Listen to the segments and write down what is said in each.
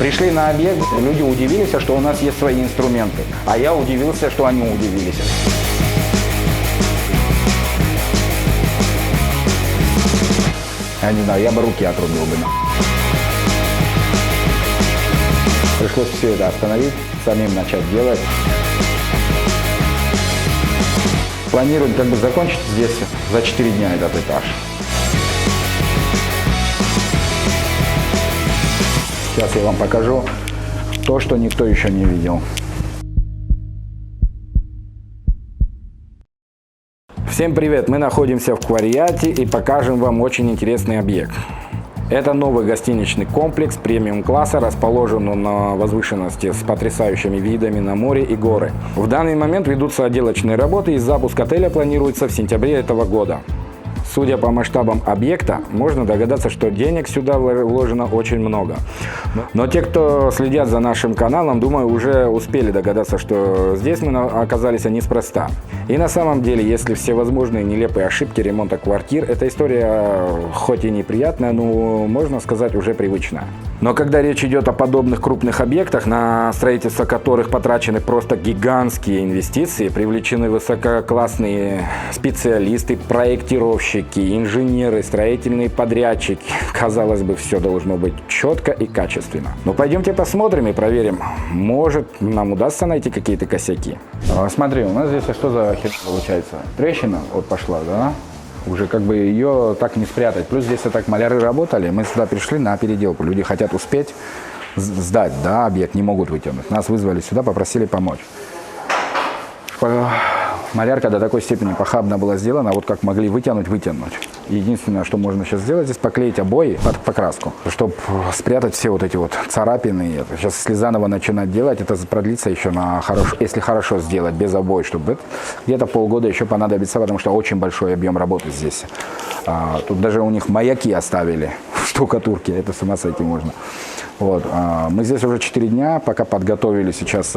Пришли на объект, люди удивились, что у нас есть свои инструменты. А я удивился, что они удивились. Я не знаю, я бы руки отрубил бы. Пришлось все это остановить, самим начать делать. Планируем как бы закончить здесь за 4 дня этот этаж. Сейчас я вам покажу то, что никто еще не видел. Всем привет! Мы находимся в Кварьяте и покажем вам очень интересный объект. Это новый гостиничный комплекс премиум-класса, расположен на возвышенности с потрясающими видами на море и горы. В данный момент ведутся отделочные работы и запуск отеля планируется в сентябре этого года. Судя по масштабам объекта, можно догадаться, что денег сюда вложено очень много. Но те, кто следят за нашим каналом, думаю, уже успели догадаться, что здесь мы оказались неспроста. И на самом деле, если все возможные нелепые ошибки ремонта квартир, эта история хоть и неприятная, но, можно сказать, уже привычная. Но когда речь идет о подобных крупных объектах, на строительство которых потрачены просто гигантские инвестиции, привлечены высококлассные специалисты, проектировщики, инженеры, строительные подрядчики. Казалось бы, все должно быть четко и качественно. Но пойдемте посмотрим и проверим. Может, нам удастся найти какие-то косяки. Смотри, у нас здесь что за хер получается? Трещина вот пошла, да? Уже как бы ее так не спрятать. Плюс здесь так маляры работали. Мы сюда пришли на переделку. Люди хотят успеть сдать, да, объект, не могут вытянуть. Нас вызвали сюда, попросили помочь. Малярка до такой степени похабно была сделана, вот как могли вытянуть. Единственное, что можно сейчас сделать, здесь поклеить обои под покраску, чтобы спрятать все вот эти вот царапины. Сейчас, если заново начинать делать, это продлится еще на если хорошо сделать, без обоев, чтобы где-то полгода еще понадобится, потому что очень большой объем работы здесь. Тут даже у них маяки оставили в штукатурке, это с ума сойти можно. Вот. Мы здесь уже 4 дня, пока подготовили сейчас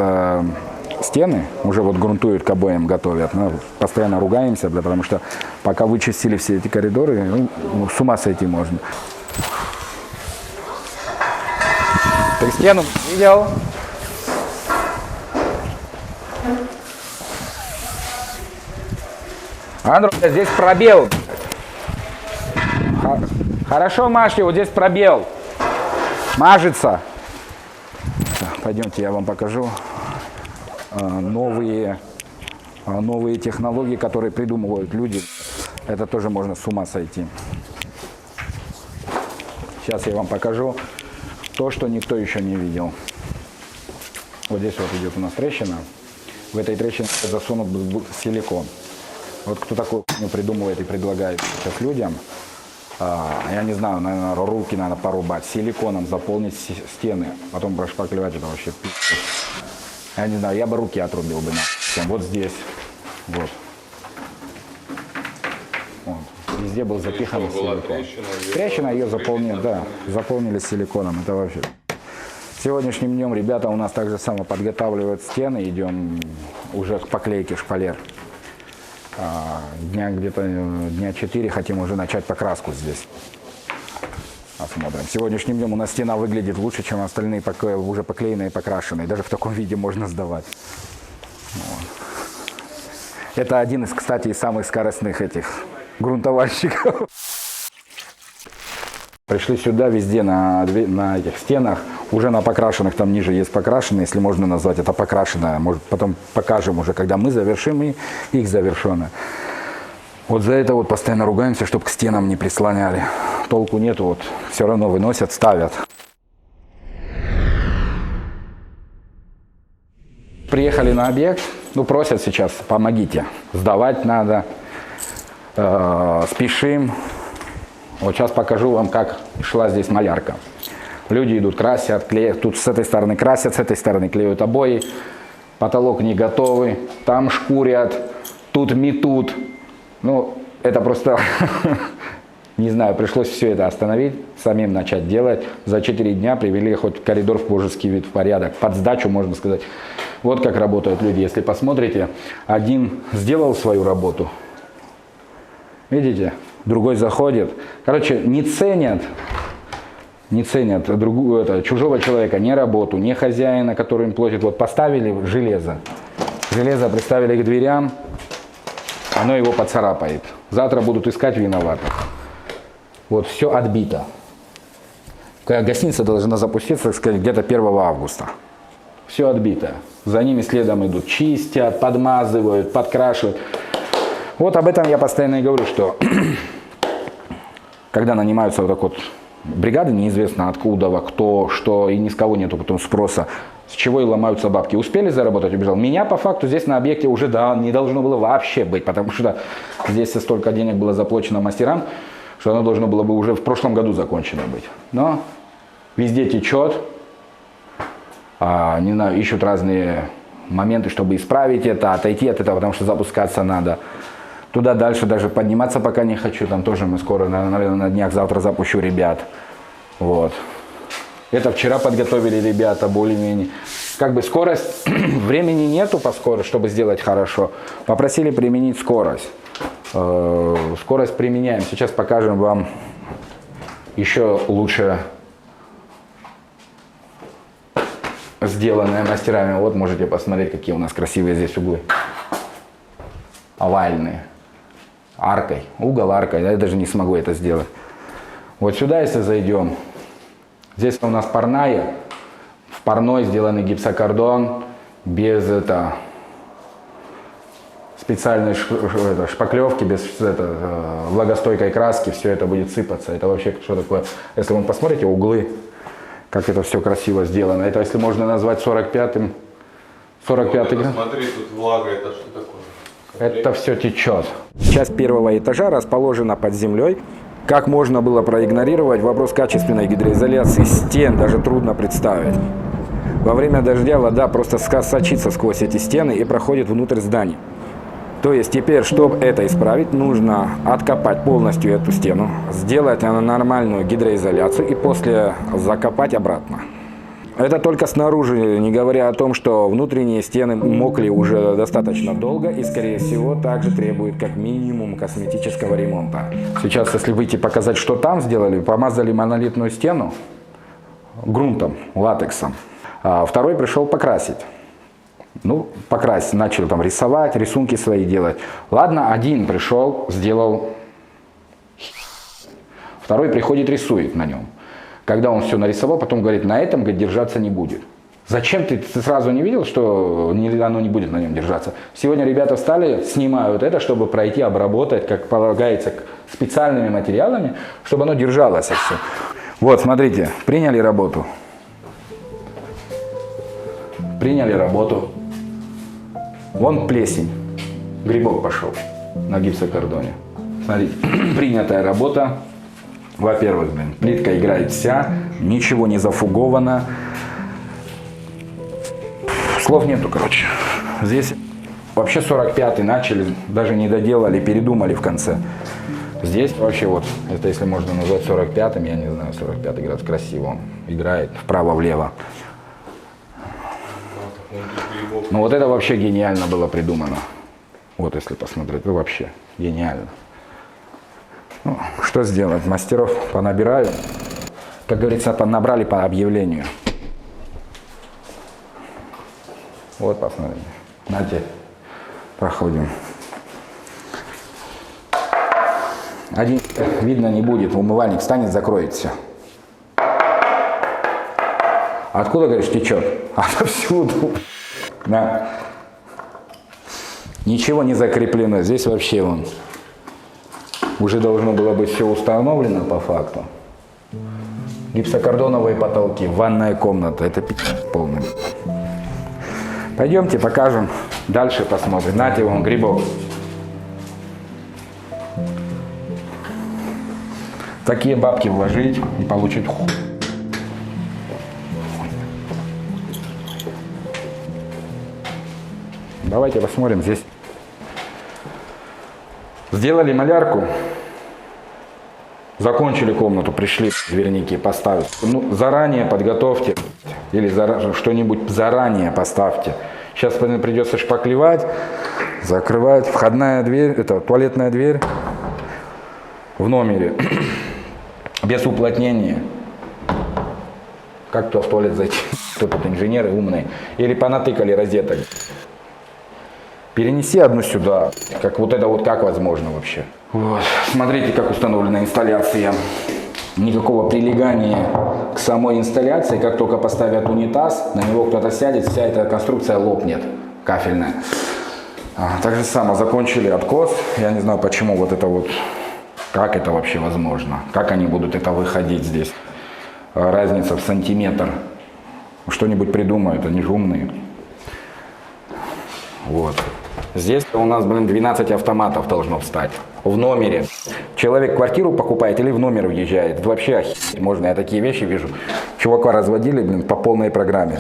стены, уже вот грунтуют, к обоям готовят. Мы постоянно ругаемся, потому что пока вычистили все эти коридоры, ну, с ума сойти можно. Ты стену видел? Андрей, здесь пробел. Хорошо, Машки, вот здесь пробел. Мажется. Пойдемте, я вам покажу новые технологии, которые придумывают люди. Это тоже можно с ума сойти. Сейчас я вам покажу то, что никто еще не видел. Вот здесь вот идет у нас трещина. В этой трещине засунут силикон. Вот кто такую придумывает и предлагает сейчас людям, я не знаю, наверное, руки надо порубать, силиконом заполнить стены, потом прошпаклевать, это вообще пиздец. Я не знаю, я бы руки отрубил бы. Вот здесь. Вот. Везде был запихан силикон. Трещина ее заполнили, да, заполнили силиконом. Это вообще. Сегодняшним днем ребята у нас также само подготавливают стены. Идем уже к поклейке шпалер. Дня 4 хотим уже начать покраску здесь. Посмотрим. Сегодняшним днем у нас стена выглядит лучше, чем остальные уже поклеенные и покрашенные. Даже в таком виде можно сдавать. Вот. Это один из, кстати, из самых скоростных этих грунтовальщиков. Пришли сюда, везде на этих стенах, уже на покрашенных, там ниже есть покрашенные, если можно назвать это покрашенное. Может, потом покажем уже, когда мы завершим и их завершенное. Вот за это вот постоянно ругаемся, чтобы к стенам не прислоняли. Толку нету, вот все равно выносят, ставят. Приехали на объект, ну просят сейчас, помогите. Сдавать надо, спешим. Вот сейчас покажу вам, как шла здесь малярка. Люди идут, красят, клеят. Тут с этой стороны красят, с этой стороны клеют обои. Потолок не готовый, там шкурят, тут метут. Ну, это просто, не знаю, пришлось все это остановить, самим начать делать. За 4 дня привели хоть коридор в божеский вид, в порядок, под сдачу, можно сказать. Вот как работают люди. Если посмотрите, один сделал свою работу, видите, другой заходит. Короче, не ценят Не ценят чужого человека, не работу, не хозяина, который им платит. Вот поставили железо. Железо приставили к дверям, оно его поцарапает. Завтра будут искать виноватых. Вот все отбито. Гостиница должна запуститься, так сказать, где-то 1 августа. Все отбито. За ними следом идут, чистят, подмазывают, подкрашивают. Вот об этом я постоянно и говорю, что когда нанимаются вот так вот бригады, неизвестно откуда, кто, что, и ни с кого нету потом спроса, с чего и ломаются бабки. Успели заработать, убежал. Меня по факту здесь на объекте уже не должно было вообще быть, потому что здесь столько денег было заплачено мастерам, что оно должно было бы уже в прошлом году закончено быть. Но везде течет, не знаю, ищут разные моменты, чтобы исправить это, отойти от этого, потому что запускаться надо. Туда дальше даже подниматься пока не хочу, там тоже мы скоро, наверное, на днях завтра запущу ребят. Вот. Это вчера подготовили ребята более-менее. Как бы скорость, времени нету по скорости, чтобы сделать хорошо. Попросили применить скорость. Скорость применяем. Сейчас покажем вам еще лучше сделанное мастерами. Вот можете посмотреть, какие у нас красивые здесь углы. Овальные. Аркой. Угол аркой. Я даже не смогу это сделать. Вот сюда, если зайдем, здесь у нас парная. В парной сделанный гипсокартон без специальной шпаклевки, без влагостойкой краски. Все это будет сыпаться. Это вообще что такое? Если вы посмотрите углы, как это все красиво сделано. Это если можно назвать 45-м. 45-й градус. Смотри, тут влага, это что такое? Это все течет. Часть первого этажа расположена под землей. Как можно было проигнорировать вопрос качественной гидроизоляции стен, даже трудно представить. Во время дождя вода просто сочится сквозь эти стены и проходит внутрь зданий. То есть теперь, чтобы это исправить, нужно откопать полностью эту стену, сделать нормальную гидроизоляцию и после закопать обратно. Это только снаружи, не говоря о том, что внутренние стены мокли уже достаточно долго и, скорее всего, также требуют как минимум косметического ремонта. Сейчас, если выйти показать, что там сделали, помазали монолитную стену грунтом, латексом. А второй пришел покрасить. Ну, покрасить, начал там рисовать, рисунки свои делать. Ладно, один пришел, сделал. Второй приходит, рисует на нем. Когда он все нарисовал, потом говорит, на этом, говорит, держаться не будет. Зачем ты сразу не видел, что оно не будет на нем держаться? Сегодня ребята встали, снимают это, чтобы пройти, обработать, как полагается, специальными материалами, чтобы оно держалось все. Вот, смотрите, приняли работу. Приняли работу. Вон плесень. Грибок пошел на гипсокартоне. Смотрите, принятая работа. Во-первых, плитка играет вся, ничего не зафуговано. Слов нету, короче. Здесь вообще 45-й начали, даже не доделали, передумали в конце. Здесь вообще вот, это если можно назвать 45-м, я не знаю, 45-й градус, красиво он играет вправо-влево. Ну вот это вообще гениально было придумано. Вот если посмотреть, это вообще гениально. Ну, что сделать? Мастеров понабираю. Как говорится, набрали по объявлению. Вот, посмотрите. Нате, проходим. Один видно не будет, умывальник встанет, закроет все. Откуда, говоришь, течет? Отовсюду. Да. Ничего не закреплено. Здесь вообще вон. Уже должно было быть все установлено по факту. Гипсокартоновые потолки, ванная комната. Это полный. Пойдемте покажем. Дальше посмотрим. Нате вон грибок. Такие бабки вложить и получить хуй. Давайте посмотрим здесь. Сделали малярку. Закончили комнату, пришли дверники поставить. Ну, заранее подготовьте. Или что-нибудь заранее поставьте. Сейчас придется шпаклевать, закрывать. Входная дверь, это туалетная дверь в номере. Без уплотнения. Как туда в туалет зайти? Кто тут инженеры умные? Или понатыкали розеток? Перенеси одну сюда. Как вот это вот как возможно вообще? Вот. Смотрите, как установлена инсталляция. Никакого прилегания к самой инсталляции. Как только поставят унитаз, на него кто-то сядет, вся эта конструкция лопнет, кафельная. Так же само закончили откос. Я не знаю, почему вот это вот, как это вообще возможно. Как они будут это выходить здесь. Разница в сантиметр. Что-нибудь придумают, они же умные. Вот. Здесь у нас, 12 автоматов должно встать. В номере. Человек квартиру покупает или в номер въезжает. Это вообще охереть можно. Я такие вещи вижу. Чувака разводили, по полной программе.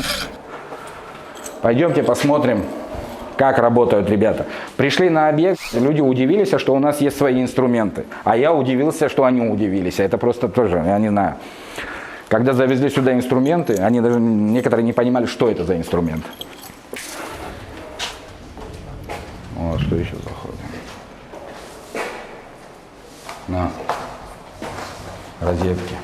Пойдемте посмотрим, как работают ребята. Пришли на объект, люди удивились, что у нас есть свои инструменты. А я удивился, что они удивились. Это просто тоже, я не знаю. Когда завезли сюда инструменты, они даже некоторые не понимали, что это за инструмент. Вот, что еще заходим. На розетки.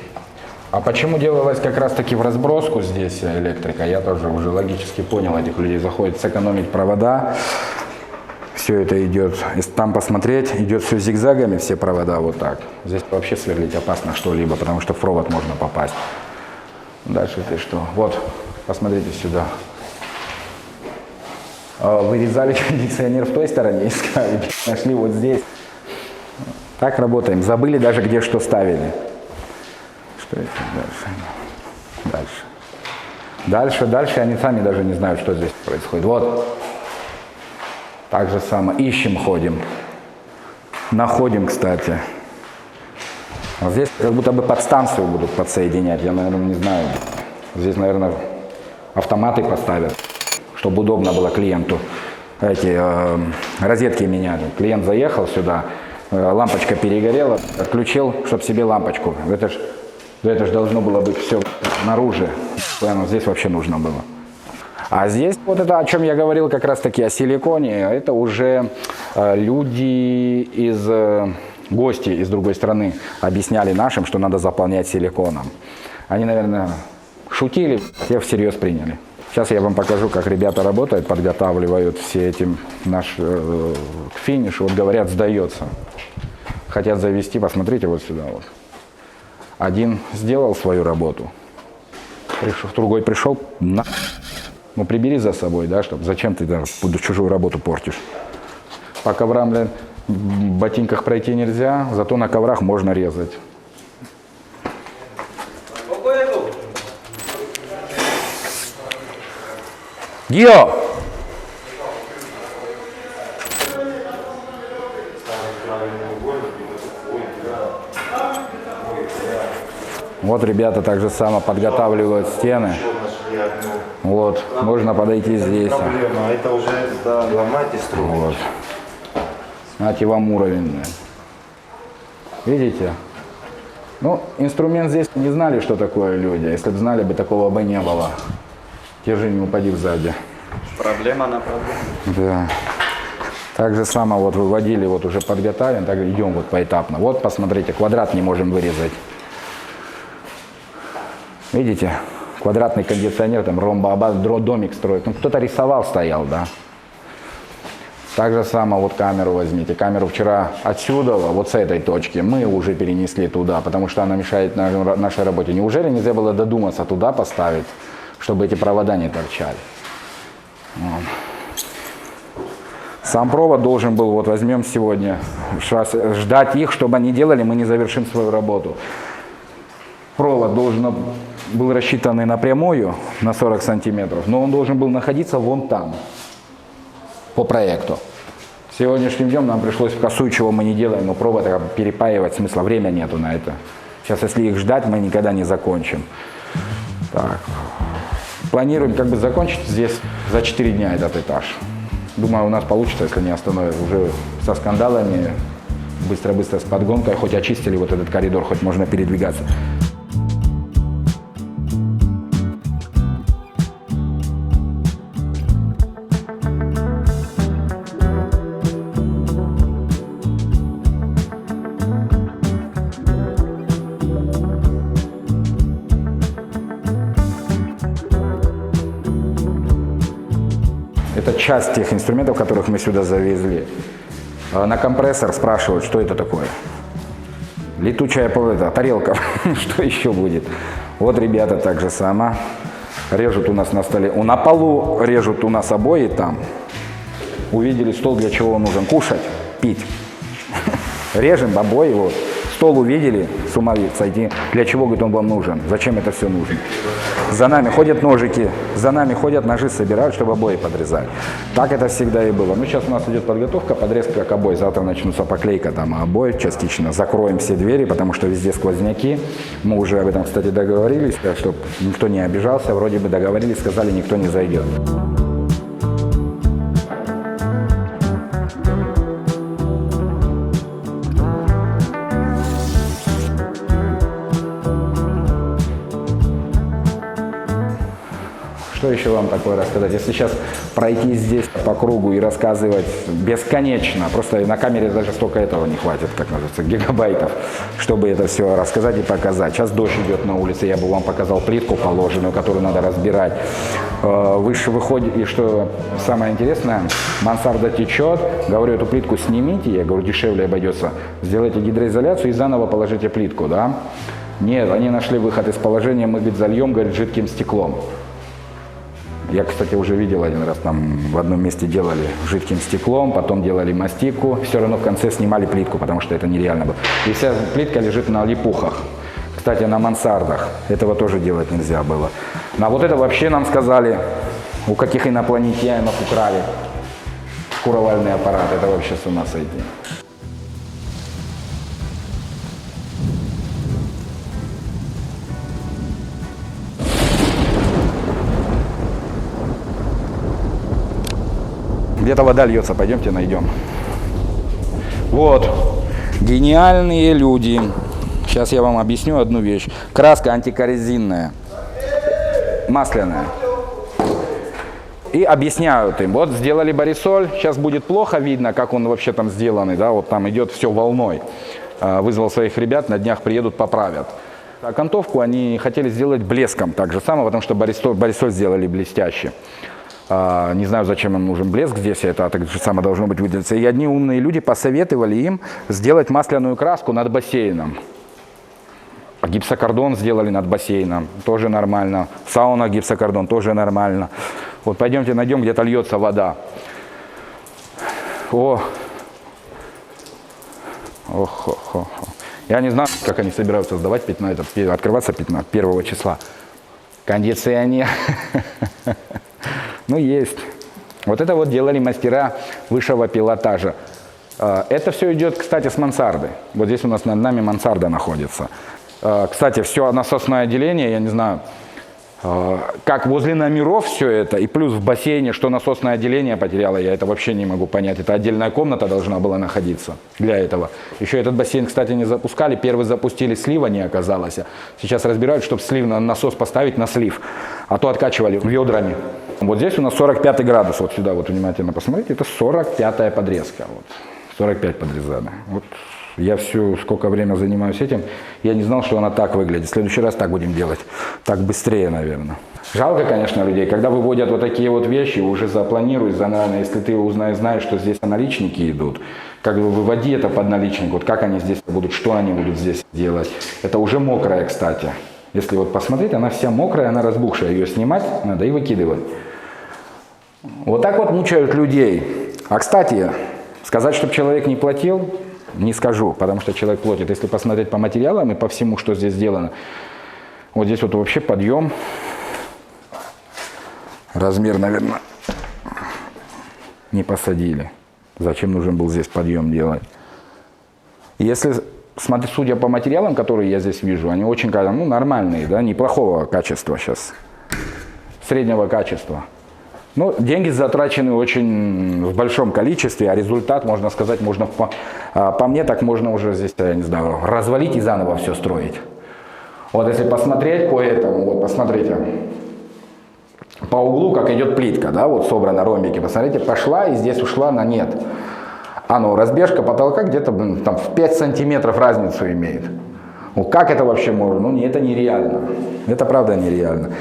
А почему делалось как раз таки в разброску здесь электрика? Я тоже уже логически понял этих людей. Заходит сэкономить провода. Все это идет, если там посмотреть, идет все зигзагами, все провода вот так. Здесь вообще сверлить опасно что-либо, потому что в провод можно попасть. Дальше ты что? Вот, посмотрите сюда. Вырезали кондиционер в той стороне, искали, нашли вот здесь. Так работаем. Забыли даже, где что ставили. Что это дальше? Дальше они сами даже не знают, что здесь происходит. Вот. Так же самое. Ищем, ходим. Находим, кстати. А здесь как будто бы подстанцию будут подсоединять. Я, наверное, не знаю. Здесь, наверное, автоматы поставят, чтобы удобно было клиенту. Эти розетки меняли. Клиент заехал сюда, лампочка перегорела, отключил, чтобы себе лампочку. Это ж должно было быть все снаружи. Здесь вообще нужно было. А здесь вот это, о чем я говорил, как раз таки о силиконе, это уже люди гости из другой страны объясняли нашим, что надо заполнять силиконом. Они, наверное, шутили, все всерьез приняли. Сейчас я вам покажу, как ребята работают, подготавливают все эти к финишу. Вот говорят, сдается. Хотят завести, посмотрите вот сюда вот. Один сделал свою работу, другой пришел, ну прибери за собой, да, чтобы зачем ты чужую работу портишь. По коврам, в ботинках пройти нельзя, зато на коврах можно резать. Гио! Вот ребята так же само подготавливают стены. Вот, можно подойти здесь. Проблема, это уже ломать и строить. Вот. Знаете, вам уровень. Видите? Ну, инструмент здесь не знали, что такое люди. Если бы знали, такого бы не было. Держи, не упади сзади. Проблема на проблему. Да. Так же само вот выводили, вот уже подготовим, так идем вот поэтапно. Вот посмотрите, квадрат не можем вырезать. Видите? Квадратный кондиционер, там домик строит. Ну, кто-то рисовал, стоял, да. Так же само вот камеру возьмите. Камеру вчера отсюда, вот с этой точки, мы уже перенесли туда, потому что она мешает нашей работе. Неужели нельзя было додуматься туда поставить, чтобы эти провода не торчали? Вот. Сам провод должен был, вот возьмем сегодня, ждать их, чтобы они делали, мы не завершим свою работу. Провод должен был рассчитанный напрямую на 40 сантиметров, но он должен был находиться вон там, по проекту. Сегодняшним днем нам пришлось в косу, чего мы не делаем, но провод перепаивать смысла, времени нету на это. Сейчас, если их ждать, мы никогда не закончим. Так. Планируем как бы закончить здесь за 4 дня этот этаж. Думаю, у нас получится, если не остановят. Уже со скандалами, быстро-быстро с подгонкой, хоть очистили вот этот коридор, хоть можно передвигаться. Это часть тех инструментов, которых мы сюда завезли. На компрессор спрашивают, что это такое. Летучая тарелка, что еще будет? Вот ребята так же само. Режут у нас на столе. На полу режут у нас обои там. Увидели стол, для чего он нужен? Кушать, пить. Режем обои, вот. Стол увидели, с ума сойти. Для чего, говорит, он вам нужен? Зачем это все нужно? За нами ходят ножики, за нами ходят ножи, собирают, чтобы обои подрезать. Так это всегда и было. Ну, сейчас у нас идет подготовка, подрезка к обои. Завтра начнутся поклейка там обоев частично. Закроем все двери, потому что везде сквозняки. Мы уже об этом, кстати, договорились, чтобы никто не обижался. Вроде бы договорились, сказали, никто не зайдет. Что еще вам такое рассказать? Если сейчас пройти здесь по кругу и рассказывать бесконечно, просто на камере даже столько этого не хватит, как называется, гигабайтов, чтобы это все рассказать и показать. Сейчас дождь идет на улице, я бы вам показал плитку положенную, которую надо разбирать. Выше выходит, и что самое интересное, мансарда течет, говорю, эту плитку снимите, я говорю, дешевле обойдется, сделайте гидроизоляцию и заново положите плитку, да? Нет, они нашли выход из положения, мы, говорит, зальем, говорит, жидким стеклом. Я, кстати, уже видел один раз, там в одном месте делали жидким стеклом, потом делали мастику, все равно в конце снимали плитку, потому что это нереально было. И вся плитка лежит на липухах. Кстати, на мансардах. Этого тоже делать нельзя было. А вот это вообще нам сказали, у каких инопланетянов украли шкуровальный аппарат. Это вообще с ума сойти. Где-то вода льется, пойдемте найдем. Вот, гениальные люди. Сейчас я вам объясню одну вещь. Краска антикоррозийная, масляная. И объясняют им, вот сделали борисоль, сейчас будет плохо видно, как он вообще там сделанный, да, вот там идет все волной. Вызвал своих ребят, на днях приедут, поправят. А окантовку они хотели сделать блеском, так же самое, потому что борисоль сделали блестяще. Не знаю, зачем им нужен блеск здесь, это так же самое должно быть выделиться. И одни умные люди посоветовали им сделать масляную краску над бассейном. Гипсокартон сделали над бассейном, тоже нормально. Сауна, гипсокартон, тоже нормально. Вот пойдемте найдем, где-то льется вода. Ох. Я не знаю, как они собираются сдавать открываться 1 числа. Кондиционер. Ну, есть. Вот это вот делали мастера высшего пилотажа. Это все идет, кстати, с мансарды. Вот здесь у нас над нами мансарда находится. Кстати, все насосное отделение, я не знаю, как возле номеров все это, и плюс в бассейне, что насосное отделение потеряло, я это вообще не могу понять. Это отдельная комната должна была находиться для этого. Еще этот бассейн, кстати, не запускали. Первый запустили, слива не оказалось. Сейчас разбирают, чтобы насос поставить на слив. А то откачивали ведрами. Вот здесь у нас 45 градус. Вот сюда вот внимательно посмотрите. Это 45-я подрезка. Вот. 45 подрезали. Вот. Я сколько время занимаюсь этим, я не знал, что она так выглядит. В следующий раз так будем делать. Так быстрее, наверное. Жалко, конечно, людей, когда выводят вот такие вот вещи, уже запланируй, наверное, если ты знаешь, что здесь наличники идут, как бы выводи это под наличник, вот как они здесь будут, что они будут здесь делать. Это уже мокрая, кстати. Если вот посмотреть, она вся мокрая, она разбухшая. Ее снимать надо и выкидывать. Вот так вот мучают людей. А, кстати, сказать, чтобы человек не платил, не скажу, потому что человек платит. Если посмотреть по материалам и по всему, что здесь сделано, вот здесь вот вообще подъем. Размер, наверное, не посадили. Зачем нужен был здесь подъем делать? Если смотреть, судя по материалам, которые я здесь вижу, они очень нормальные, да, неплохого качества сейчас, среднего качества. Ну, деньги затрачены очень в большом количестве, а результат, можно сказать, можно, по мне, так можно уже здесь, я не знаю, развалить и заново все строить. Вот если посмотреть по этому, вот посмотрите, по углу, как идет плитка, да, вот собрана ромбики, посмотрите, пошла и здесь ушла на нет. Разбежка потолка где-то там в 5 сантиметров разницу имеет. Ну, как это вообще можно? Ну, это нереально. Это правда нереально.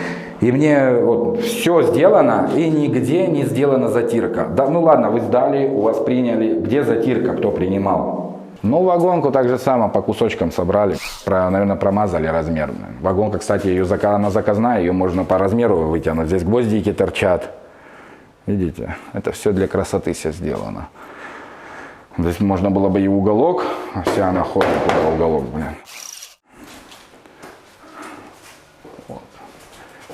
И мне вот все сделано, и нигде не сделана затирка. Да, ну ладно, вы сдали, у вас приняли, где затирка, кто принимал? Ну, вагонку так же само по кусочкам собрали, наверное, промазали размер. Вагонка, кстати, она заказная, ее можно по размеру вытянуть. Здесь гвоздики торчат. Видите, это все для красоты все сделано. Здесь можно было бы и уголок, вся она ходит туда, уголок, блин.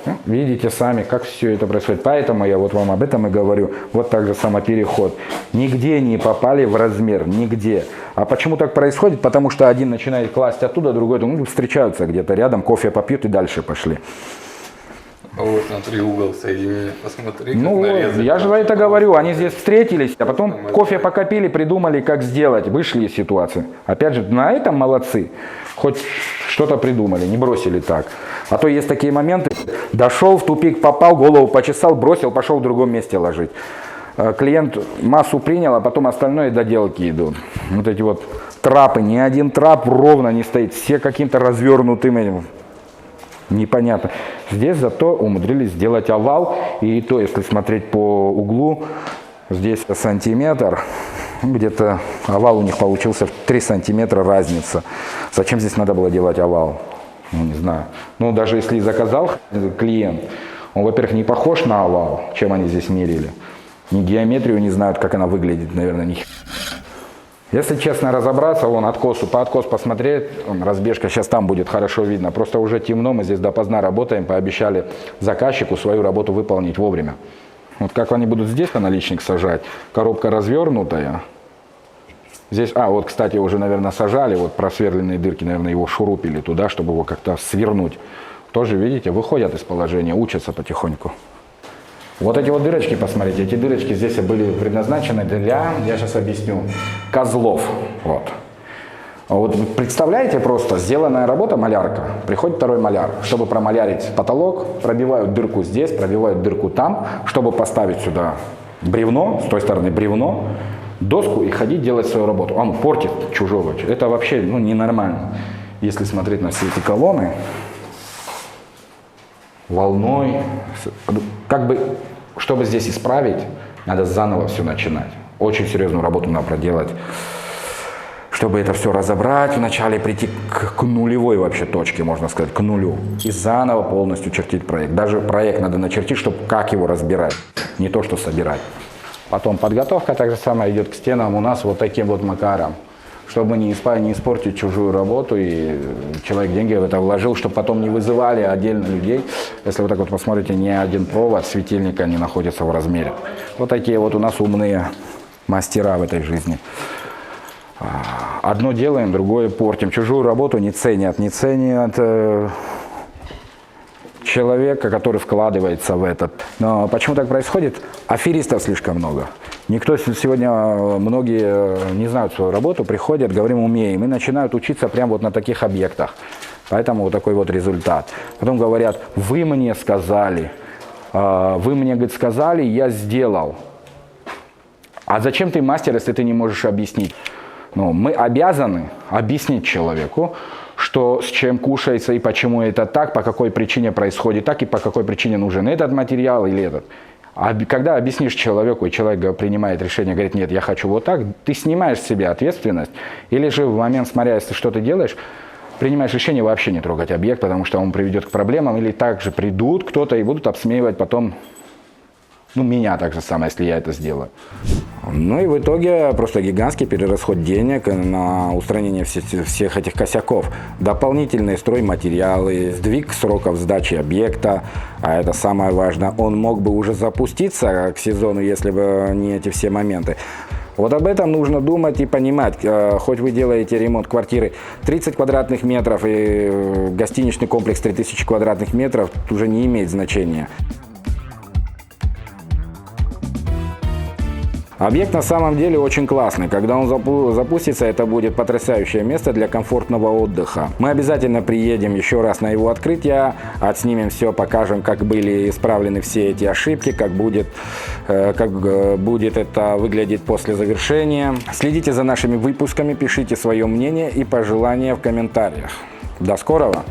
Ну, видите сами, как все это происходит. Поэтому я вот вам об этом и говорю. Вот так же самопереход. Нигде не попали в размер, нигде. А почему так происходит? Потому что один начинает класть оттуда, другой встречаются где-то рядом, кофе попьют и дальше пошли. Вот, смотри, угол соединения, посмотри, Ну, как нарезать. я же это говорю, они здесь встретились, а потом кофе покопили, придумали, как сделать, вышли из ситуации. Опять же, на этом молодцы, хоть что-то придумали, не бросили так. А то есть такие моменты, дошел в тупик, попал, голову почесал, бросил, пошел в другом месте ложить. Клиент массу принял, а потом остальное доделки идут. Вот эти вот трапы, ни один трап ровно не стоит, все каким-то развернутым. Непонятно. Здесь зато умудрились сделать овал. И то, если смотреть по углу, здесь сантиметр. Где-то овал у них получился в 3 сантиметра разница. Зачем здесь надо было делать овал? Ну, не знаю. Ну, даже если заказал клиент, он, во-первых, не похож на овал, чем они здесь мерили. Ни геометрию не знают, как она выглядит, наверное, ни. Если честно разобраться, вон по откос посмотреть, разбежка, сейчас там будет хорошо видно. Просто уже темно, мы здесь допоздна работаем, пообещали заказчику свою работу выполнить вовремя. Вот как они будут здесь на наличник сажать, коробка развернутая. Здесь, вот, кстати, уже, наверное, сажали, вот просверленные дырки, наверное, его шурупили туда, чтобы его как-то свернуть. Тоже, видите, выходят из положения, учатся потихоньку. Вот эти вот дырочки, посмотрите, эти дырочки здесь были предназначены для, я сейчас объясню, козлов. Вот. Вот представляете просто, сделанная работа, малярка, приходит второй маляр, чтобы промалярить потолок, пробивают дырку здесь, пробивают дырку там, чтобы поставить сюда бревно, с той стороны бревно, доску и ходить делать свою работу. Он портит чужого, это вообще ненормально. Если смотреть на все эти колонны, волной, как бы, чтобы здесь исправить, надо заново все начинать. Очень серьезную работу надо проделать, чтобы это все разобрать, вначале прийти к нулевой вообще точке, можно сказать, к нулю. И заново полностью чертить проект. Даже проект надо начертить, чтобы как его разбирать, не то что собирать. Потом подготовка так же самое идет к стенам у нас вот таким вот макаром. Чтобы не испортить чужую работу, и человек деньги в это вложил, чтобы потом не вызывали отдельно людей. Если вы так вот посмотрите, ни один провод светильника не находится в размере. Вот такие вот у нас умные мастера в этой жизни. Одно делаем, другое портим. Чужую работу не ценят человека, который вкладывается в этот. Но почему так происходит? Аферистов слишком много. Никто сегодня, многие не знают свою работу, приходят, говорим, умеем, и начинают учиться прямо вот на таких объектах. Поэтому вот такой вот результат. Потом говорят, вы мне сказали, говорит, сказали, я сделал. А зачем ты мастер, если ты не можешь объяснить? Мы обязаны объяснить человеку, что с чем кушается и почему это так, по какой причине происходит так и по какой причине нужен этот материал или этот. А когда объяснишь человеку, и человек принимает решение, говорит, нет, я хочу вот так, ты снимаешь с себя ответственность, или же в момент, смотря, если что ты делаешь, принимаешь решение вообще не трогать объект, потому что он приведет к проблемам, или также придут кто-то и будут обсмеивать потом, меня так же самое, если я это сделаю. И в итоге просто гигантский перерасход денег на устранение всех этих косяков. Дополнительные стройматериалы, сдвиг сроков сдачи объекта, а это самое важное, он мог бы уже запуститься к сезону, если бы не эти все моменты. Вот об этом нужно думать и понимать. Хоть вы делаете ремонт квартиры 30 квадратных метров и гостиничный комплекс 3000 квадратных метров, уже не имеет значения. Объект на самом деле очень классный. Когда он запустится, это будет потрясающее место для комфортного отдыха. Мы обязательно приедем еще раз на его открытие, отснимем все, покажем, как были исправлены все эти ошибки, как будет это выглядеть после завершения. Следите за нашими выпусками, пишите свое мнение и пожелания в комментариях. До скорого!